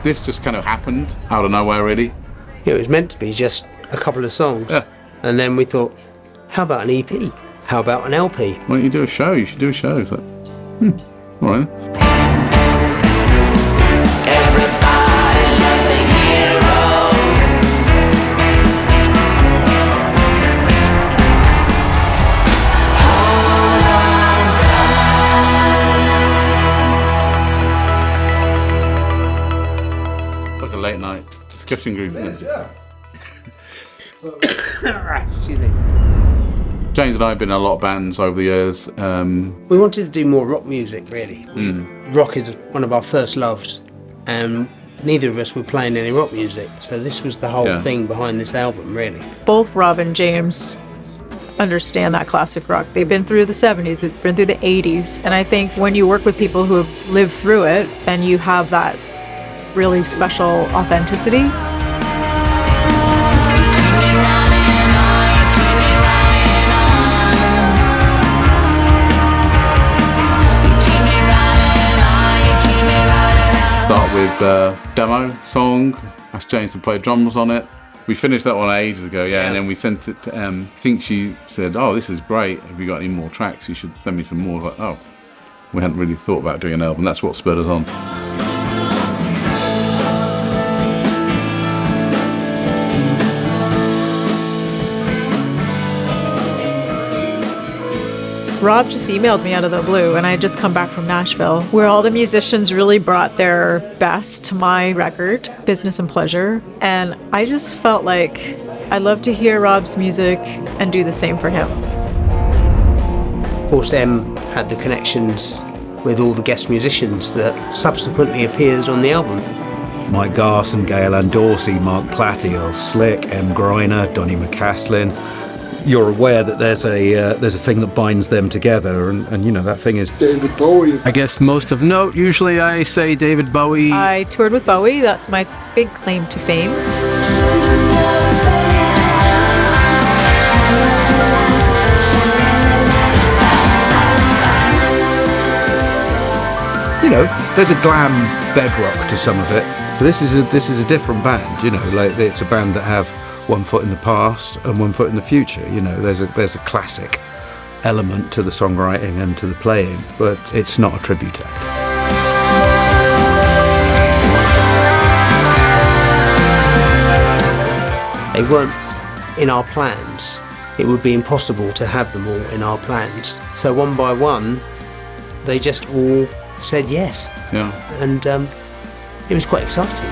this just kind of happened out of nowhere, really. It was meant to be just a couple of songs. Yeah. And then we thought, how about an EP? How about an LP? Why don't you do a show? You should do a show. It's like, all right. Everybody loves a hero. Hold on tight. Like a late night discussion group. Isn't it? Excuse me. James and I have been in a lot of bands over the years. We wanted to do more rock music, really. Rock is one of our first loves, and neither of us were playing any rock music, so this was the whole thing behind this album, really. Both Rob and James understand that classic rock. They've been through the 70s, they've been through the 80s, and I think when you work with people who have lived through it, then you have that really special authenticity. Start with demo song, asked James to play drums on it. We finished that one ages ago, and then we sent it to I think she said, oh, this is great, have you got any more tracks? You should send me some more. Like, oh, we hadn't really thought about doing an album. That's what spurred us on. Rob just emailed me out of the blue, and I had just come back from Nashville, where all the musicians really brought their best to my record, Business and Pleasure, and I just felt like I'd love to hear Rob's music and do the same for him. Of course, M had the connections with all the guest musicians that subsequently appeared on the album. Mike Garson, Gail and Dorsey, Mark Plati, Earl Slick, M. Gryner, Donny McCaslin. You're aware that there's a thing that binds them together, and you know that thing is David Bowie. I guess most of note, usually I say David Bowie. I toured with Bowie, that's my big claim to fame. You know, there's a glam bedrock to some of it. But this is a different band. You know, like it's a band that have one foot in the past and one foot in the future. You know, there's a classic element to the songwriting and to the playing, but it's not a tribute act. They weren't in our plans. It would be impossible to have them all in our plans. So one by one, they just all said yes. Yeah. And it was quite exciting.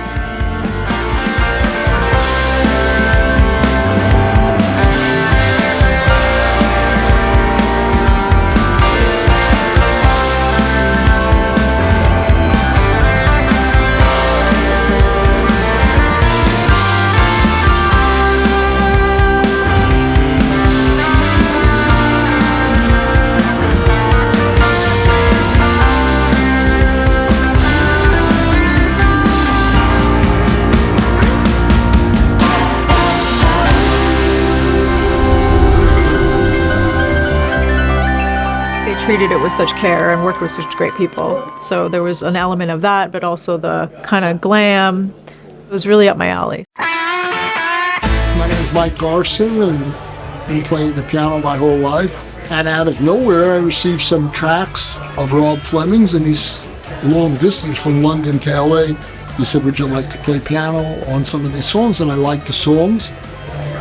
Treated it with such care and worked with such great people. So there was an element of that, but also the kind of glam. It was really up my alley. My name is Mike Garson, and I've been playing the piano my whole life. And out of nowhere, I received some tracks of Rob Fleming's, and he's long distance from London to LA. He said, would you like to play piano on some of these songs? And I liked the songs.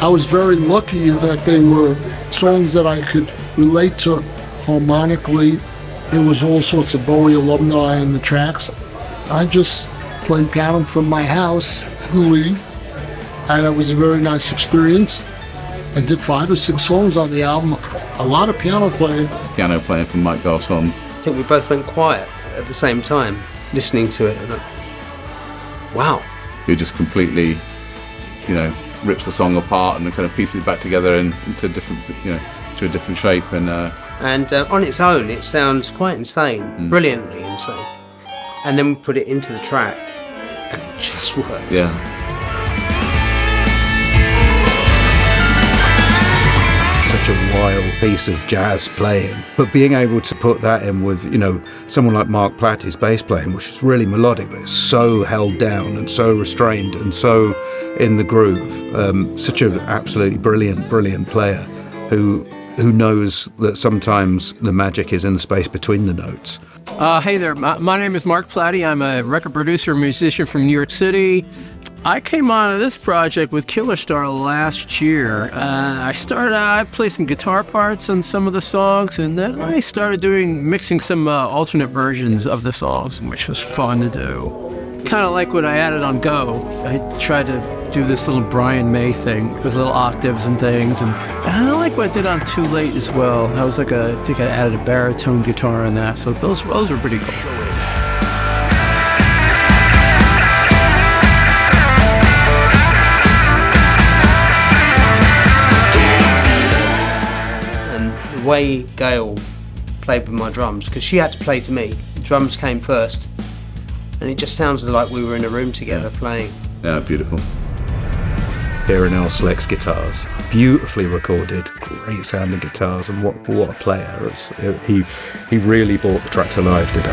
I was very lucky that they were songs that I could relate to harmonically. There was all sorts of Bowie alumni in the tracks. I just played piano from my house in Leith, and it was a very nice experience. I did 5 or 6 songs on the album. A lot of piano playing. Piano playing from Mike Garson. I think we both went quiet at the same time, listening to it. And wow. Who just completely, you know, rips the song apart and kind of pieces it back together into a different, you know, to a different shape. And on its own, it sounds quite insane, brilliantly insane. And then we put it into the track, and it just worked. Yeah. Such such a wild piece of jazz playing. But being able to put that in with, you know, someone like Mark Plati's bass playing, which is really melodic, but it's so held down and so restrained and so in the groove. Such an absolutely brilliant player who knows that sometimes the magic is in the space between the notes. Hey there, my name is Mark Plati. I'm a record producer and musician from New York City. I came on to this project with KillerStar last year. I played some guitar parts on some of the songs, and then I started mixing some alternate versions of the songs, which was fun to do. Kind of like what I added on Go. I tried to do this little Brian May thing with little octaves and things, and I like what I did on Too Late as well. I think I added a baritone guitar on that, so those were pretty cool. And the way Gail played with my drums, because she had to play to me, the drums came first, and it just sounds like we were in a room together playing. Yeah, beautiful. Hearing Earl Slick's guitars, beautifully recorded, great sounding guitars, and what a player. He really brought the track to life, did he?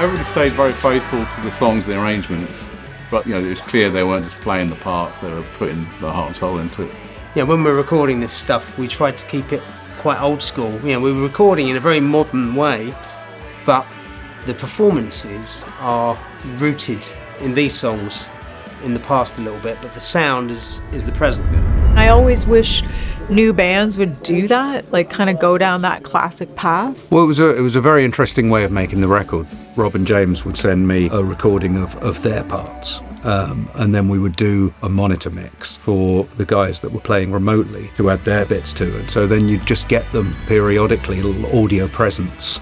Everybody stayed very faithful to the songs, the arrangements, but you know, it was clear they weren't just playing the parts, they were putting the heart and soul into it. Yeah, when we're recording this stuff, we tried to keep it quite old school. You know, we were recording in a very modern way, but the performances are rooted in these songs in the past a little bit, but the sound is the present. I always wish new bands would do that, like kind of go down that classic path. Well, it was a very interesting way of making the record. Rob and James would send me a recording of their parts. And then we would do a monitor mix for the guys that were playing remotely to add their bits to it. So then you'd just get them periodically, little audio presence.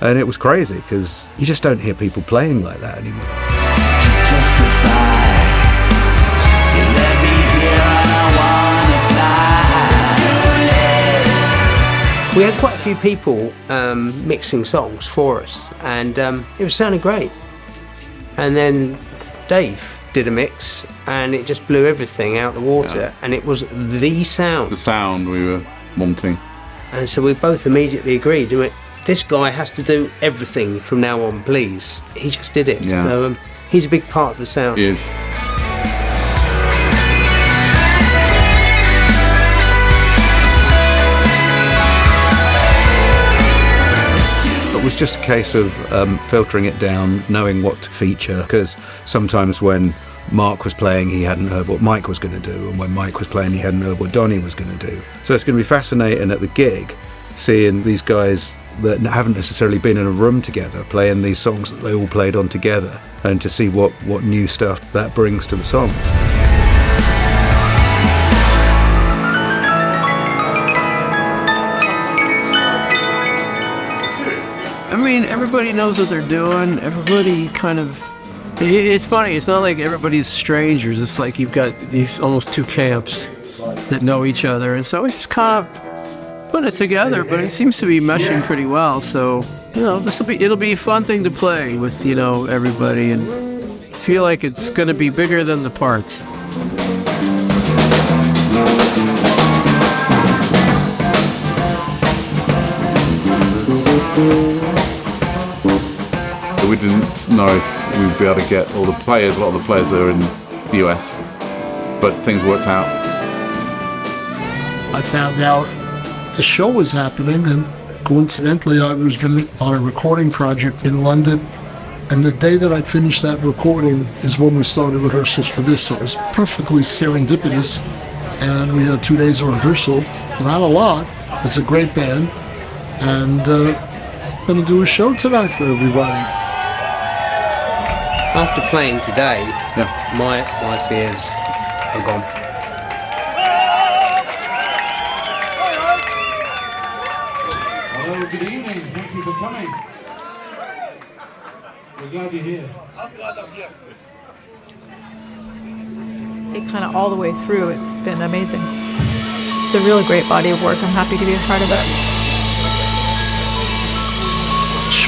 And it was crazy because you just don't hear people playing like that anymore. We had quite a few people mixing songs for us, and it was sounding great. And then Dave did a mix, and it just blew everything out the water, and it was the sound. The sound we were wanting. And so we both immediately agreed, this guy has to do everything from now on, please. He just did it. Yeah. So he's a big part of the sound. He is. It was just a case of filtering it down, knowing what to feature, because sometimes when Mark was playing, he hadn't heard what Mike was going to do, and when Mike was playing, he hadn't heard what Donny was going to do. So it's going to be fascinating at the gig, seeing these guys that haven't necessarily been in a room together, playing these songs that they all played on together, and to see what new stuff that brings to the songs. I mean, everybody knows what they're doing. Everybody kind of... It's funny, it's not like everybody's strangers. It's like you've got these almost two camps that know each other. And so it's just kind of putting it together, but it seems to be meshing pretty well. So, you know, it'll be a fun thing to play with, you know, everybody, and feel like it's going to be bigger than the parts. We didn't know if we'd be able to get all the players. A lot of the players are in the US, but things worked out. I found out the show was happening, and coincidentally I was on a recording project in London, and the day that I finished that recording is when we started rehearsals for this, so it was perfectly serendipitous. And we had 2 days of rehearsal, not a lot. It's a great band, and going to do a show tonight for everybody. After playing today, my fears are gone. Hello, good evening. Thank you for coming. We're glad you're here. It kind of all the way through, it's been amazing. It's a really great body of work. I'm happy to be a part of it.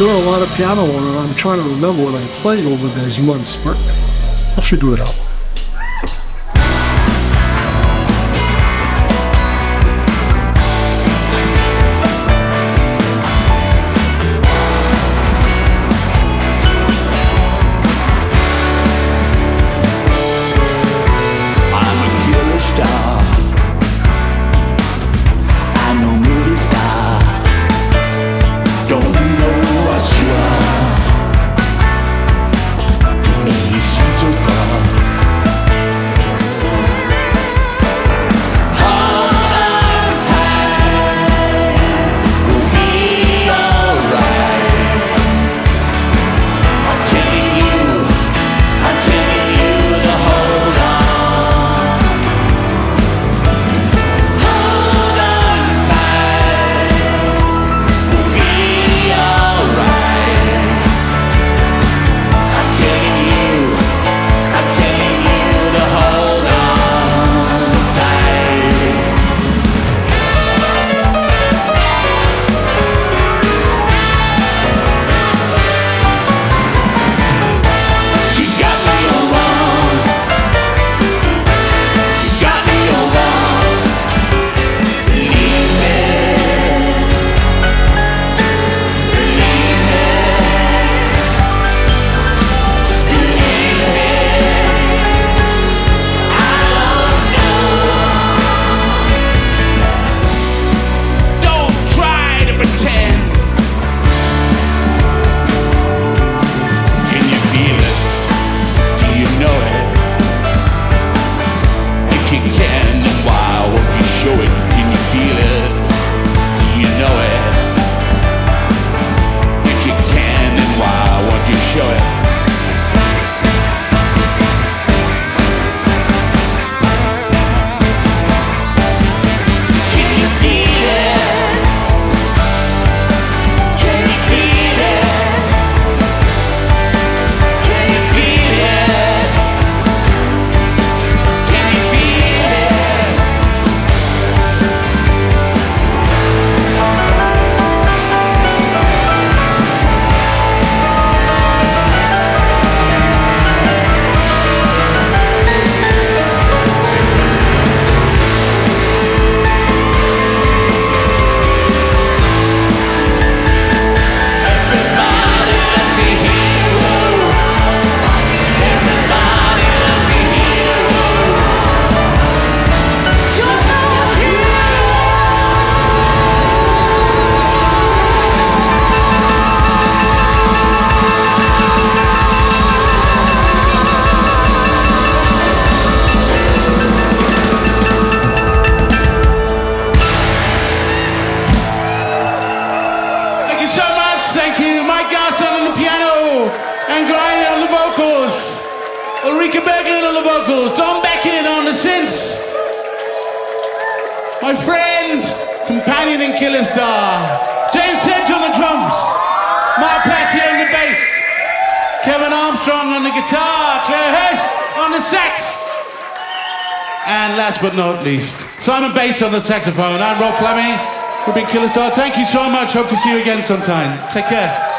sure a lot of piano on it. I'm trying to remember what I played over those months, but I'll figure it out. and Gryner on the vocals, Ulrika Bergelind on the vocals, Beken on the synths, my friend, companion in KillerStar, Sedge on the drums, Plati on the bass, Kevin Armstrong on the guitar, Claire Hurst on the sax, and last but not least, Simon Bass on the saxophone. I'm Fleming. We've been KillerStar. Thank you so much. Hope to see you again sometime. Take care.